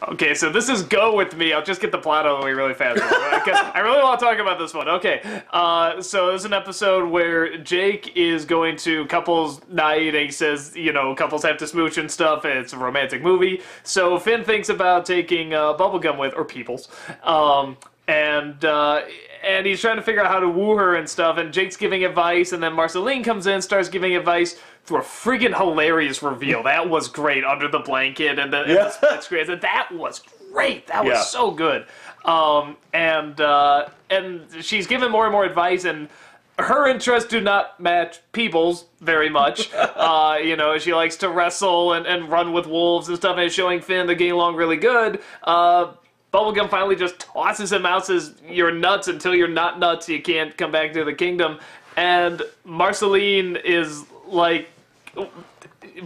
Okay, so this is Go With Me. I'll just get the plot out of the way really fast. Because I really want to talk about this one. Okay, so there's an episode where Jake is going to couples night, and he says, you know, couples have to smooch and stuff, and it's a romantic movie. So Finn thinks about taking bubblegum with, or Peoples, and he's trying to figure out how to woo her and stuff, and Jake's giving advice, and then Marceline comes in, starts giving advice through a friggin' hilarious reveal. That was great, under the blanket, and the split screens. That was great. That was so good. And she's giving more and more advice, and her interests do not match People's very much. You know, she likes to wrestle and run with wolves and stuff, and it's showing Finn they're getting along really good. Bubblegum finally just tosses him out, says, "You're nuts. Until you're not nuts, you can't come back to the kingdom." And Marceline is like,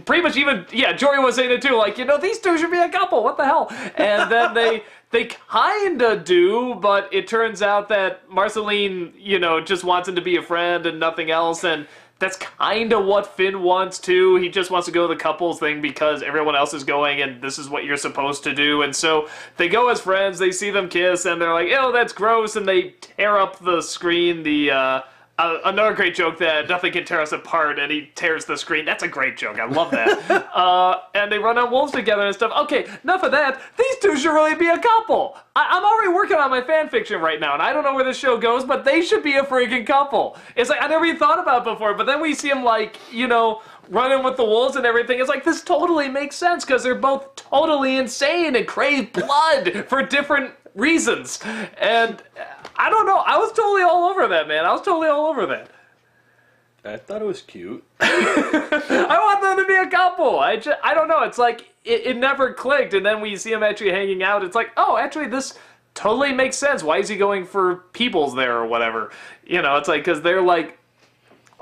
pretty much even, Jory was saying it too, like, you know, these two should be a couple, what the hell? And then they kinda do, but it turns out that Marceline, you know, just wants him to be a friend and nothing else, and that's kinda what Finn wants too. He just wants to go the couples thing because everyone else is going and this is what you're supposed to do. And so they go as friends, they see them kiss, and they're like, ew, that's gross, and they tear up the screen, another great joke that nothing can tear us apart, and he tears the screen. That's a great joke. I love that. And they run on wolves together and stuff. Okay, enough of that. These two should really be a couple. I'm already working on my fan fiction right now, and I don't know where this show goes, but they should be a freaking couple. It's like, I never even thought about it before, but then we see them, like, you know, running with the wolves and everything. It's like, this totally makes sense, because they're both totally insane and crave blood for different reasons. And I don't know. I was totally all over that, man. I was totally all over that. I thought it was cute. I want them to be a couple. I don't know. It's like, it never clicked. And then we see them actually hanging out. It's like, oh, actually, this totally makes sense. Why is he going for Peoples there or whatever? You know, it's like, because they're like,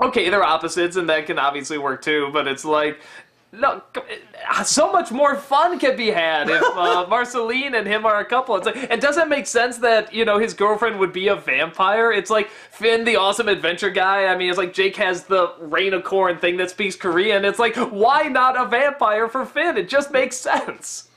okay, they're opposites, and that can obviously work too. But it's like, no, so much more fun can be had if Marceline and him are a couple. It's like, and does it make sense that, you know, his girlfriend would be a vampire? It's like Finn, the awesome adventure guy. I mean, it's like Jake has the Rain-a-Corn thing that speaks Korean. It's like, why not a vampire for Finn? It just makes sense.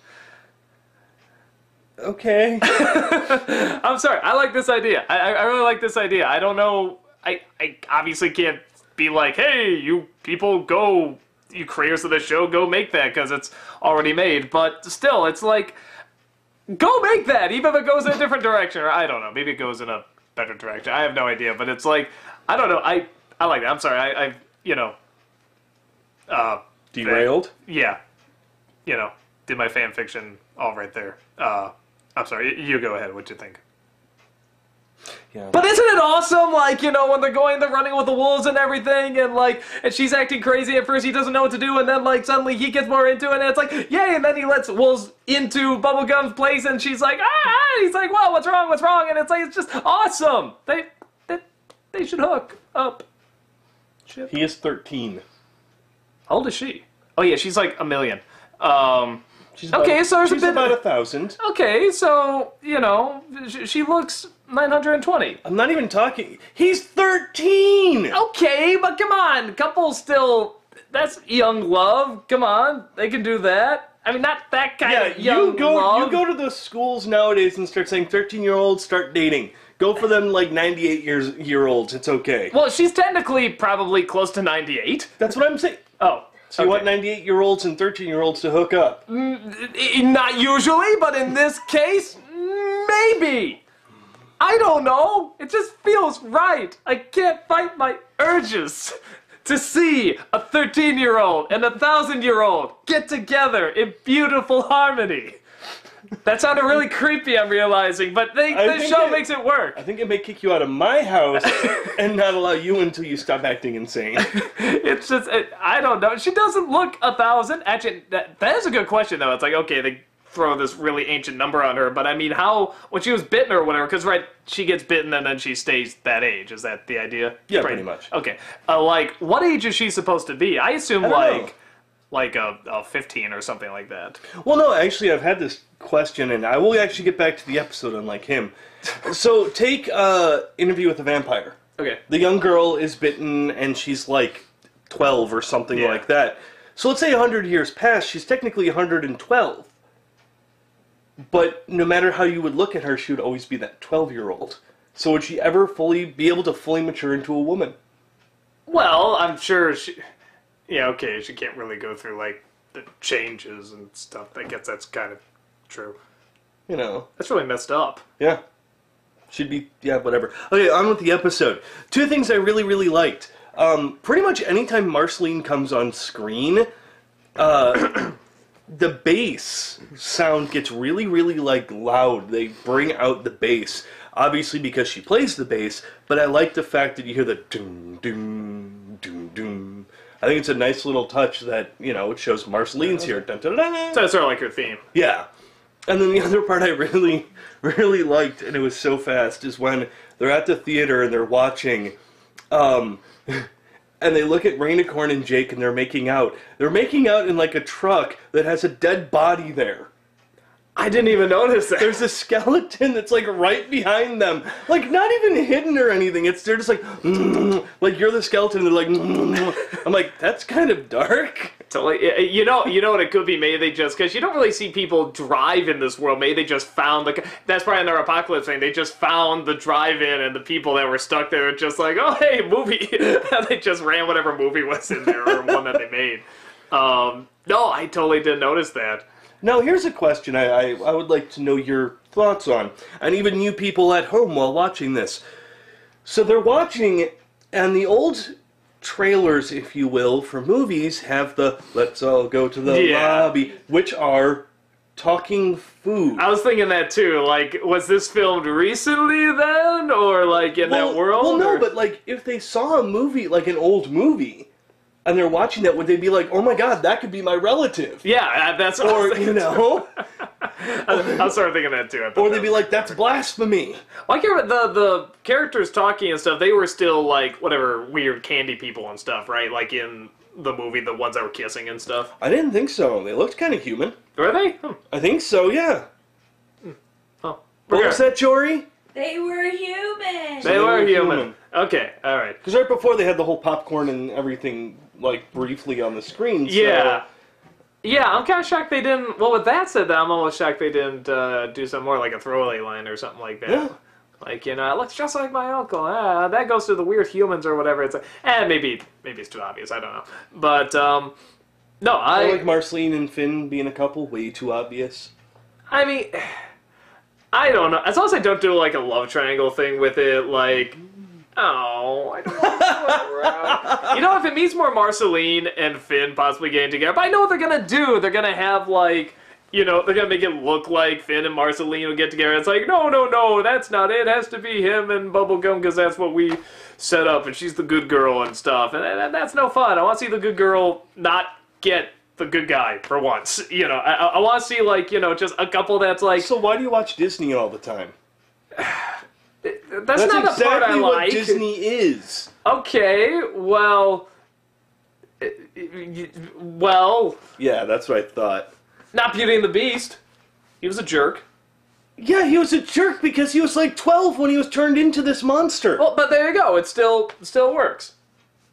Okay. I'm sorry. I like this idea. I really like this idea. I don't know. I obviously can't be like, hey, you people go... you creators of the show, go make that, because it's already made. But still, it's like, go make that, even if it goes in a different direction. Or I don't know, maybe it goes in a better direction. I have no idea, but it's like, I don't know, I like that. I'm sorry, I you know, derailed? Yeah. You know, did my fan fiction all right there. I'm sorry, you go ahead, what'd you think? Yeah. But isn't it awesome, like, you know, when they're running with the wolves and everything, and, like, and she's acting crazy at first, he doesn't know what to do, and then, like, suddenly he gets more into it, and it's like, yay, and then he lets wolves into Bubblegum's place, and she's like, ah, and he's like, whoa, what's wrong, and it's like, it's just awesome. They should hook up. Shit. He is 13. How old is she? Oh, yeah, she's like a million. She's about, okay, so there's she's a bit... about 1,000. Okay, so, you know, she looks 920. I'm not even talking... He's 13! Okay, but come on, couples still... That's young love. Come on, they can do that. I mean, not that kind of young love. You go to the schools nowadays and start saying 13-year-olds start dating. Go for them like 98-year-olds. It's okay. Well, she's technically probably close to 98. That's what I'm saying. Oh. So you want 98-year-olds and 13-year-olds to hook up? Not usually, but in this case, maybe. I don't know. It just feels right. I can't fight my urges to see a 13-year-old and a 1,000-year-old get together in beautiful harmony. That sounded really creepy, I'm realizing, but the show makes it work. I think it may kick you out of my house and not allow you until you stop acting insane. It's just, I don't know. She doesn't look 1,000. Actually, that is a good question, though. It's like, okay, they throw this really ancient number on her, but I mean, how, when she was bitten or whatever, because, right, she gets bitten and then she stays that age. Is that the idea? Yeah, pretty much. Okay. Like, what age is she supposed to be? I assume, like a 15 or something like that. Well, no, actually, I've had this question, and I will actually get back to the episode unlike him. So, take Interview with a Vampire. Okay. The young girl is bitten, and she's like 12 or something like that. So let's say 100 years pass, she's technically 112. but no matter how you would look at her, she would always be that 12-year-old. So would she ever be able to fully mature into a woman? Well, I'm sure she... Yeah, okay, she can't really go through, like, the changes and stuff. I guess that's kind of true. You know. That's really messed up. Yeah. Should be, yeah, whatever. Okay, on with the episode. Two things I really, really liked. Pretty much anytime Marceline comes on screen, the bass sound gets really, really, like, loud. They bring out the bass. Obviously because she plays the bass, but I like the fact that you hear the doom, doom, doom, doom. I think it's a nice little touch that, you know, it shows Marceline's here. Dun, dun, dun, dun. So it's sort of like her theme. Yeah. And then the other part I really, really liked, and it was so fast, is when they're at the theater and they're watching, and they look at Rainicorn and Jake and they're making out. They're making out in like a truck that has a dead body there. I didn't even notice that. There's a skeleton that's like right behind them. Like not even hidden or anything. They're just like, like you're the skeleton and they're like, I'm like, that's kind of dark. Totally. You know what it could be? Maybe they just, because you don't really see people drive in this world. Maybe they just found that's probably another apocalypse thing. They just found the drive-in and the people that were stuck there were just like, oh hey, movie. And they just ran whatever movie was in there or one that they made. No, I totally didn't notice that. Now, here's a question I would like to know your thoughts on, and even you people at home while watching this. So they're watching, and the old trailers, if you will, for movies have the let's all go to the lobby, which are talking food. I was thinking that too. Like, was this filmed recently then? Or like in that world? Well, no, or? but like if they saw a movie, like an old movie, and they're watching that, would they be like, oh my god, that could be my relative? Yeah, that's what I was thinking, you know? I was sort of thinking that too. Or they'd be like, that's blasphemy. Well, I care about the characters talking and stuff, they were still like, whatever, weird candy people and stuff, right? Like in the movie, the ones that were kissing and stuff. I didn't think so. They looked kind of human. Were they? I think so, yeah. Oh. What was that, Jory? They were human. They were human. Okay, alright. Because right before they had the whole popcorn and everything, like, briefly on the screen, so... Yeah. Yeah, I'm kind of shocked they didn't... Well, with that said, I'm almost shocked they didn't do something more like a throwaway line or something like that. Yeah. Like, you know, it looks just like my uncle. That goes to the weird humans or whatever. It's like, maybe it's too obvious. I don't know. But, no, Or like Marceline and Finn being a couple, way too obvious. I mean, I don't know. As long as I don't do, like, a love triangle thing with it, like... Oh, I don't want to around. You know, if it means more Marceline and Finn possibly getting together, but I know what they're gonna do. They're gonna have, like, you know, they're gonna make it look like Finn and Marceline will get together. It's like, no, that's not it. It has to be him and Bubblegum because that's what we set up, and she's the good girl and stuff. And that's no fun. I want to see the good girl not get the good guy for once. You know, I want to see, like, you know, just a couple that's like... So why do you watch Disney all the time? That's not exactly the part I like. what Disney is. Okay, well... Well... Yeah, that's what I thought. Not Beauty and the Beast. He was a jerk. Yeah, he was a jerk because he was like 12 when he was turned into this monster. Well, but there you go. It still works.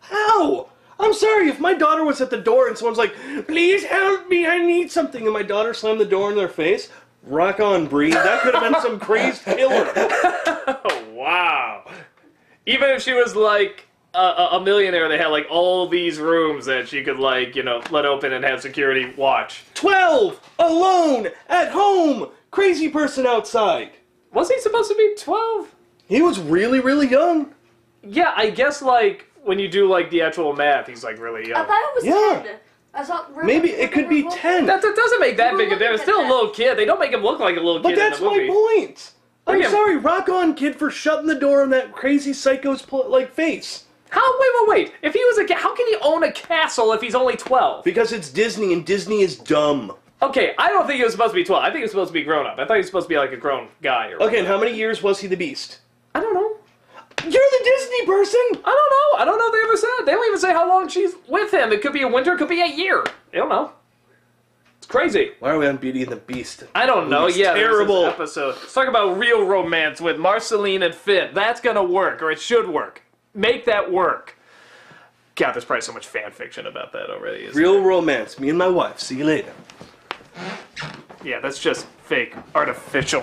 How? I'm sorry, if my daughter was at the door and someone's like, please help me, I need something, and my daughter slammed the door in their face, rock on, Bree. That could have been some crazed killer. Oh, wow. Even if she was like a millionaire, they had like all these rooms that she could, like, you know, let open and have security watch. 12! Alone! At home! Crazy person outside! Was he supposed to be 12? He was really, really young. Yeah, I guess, like, when you do, like, the actual math, he's, like, really young. I thought it was Yeah. 10. I thought, Maybe it could be 10. That doesn't make that big a We're difference. looking Still at a little kid. They don't make him look like a little But kid that's in the movie. my point. I'm Yeah. sorry, rock on, kid, for shutting the door on that crazy psycho's, like, face. How? Wait. If he was how can he own a castle if he's only 12? Because it's Disney, and Disney is dumb. Okay, I don't think he was supposed to be 12. I think he was supposed to be grown up. I thought he was supposed to be like a grown guy. Or Okay, and how many years was he the Beast? I don't know. You're the Disney person! I don't know if they ever said. They don't even say how long she's with him. It could be a winter, it could be a year. They don't know. It's crazy. Why are we on Beauty and the Beast? I don't know. It's Yeah, terrible. There's this episode. Let's talk about real romance with Marceline and Finn. That's gonna work, or it should work. Make that work. God, there's probably so much fan fiction about that already. Real romance. Me and my wife. See you later. Yeah, that's just fake, artificial.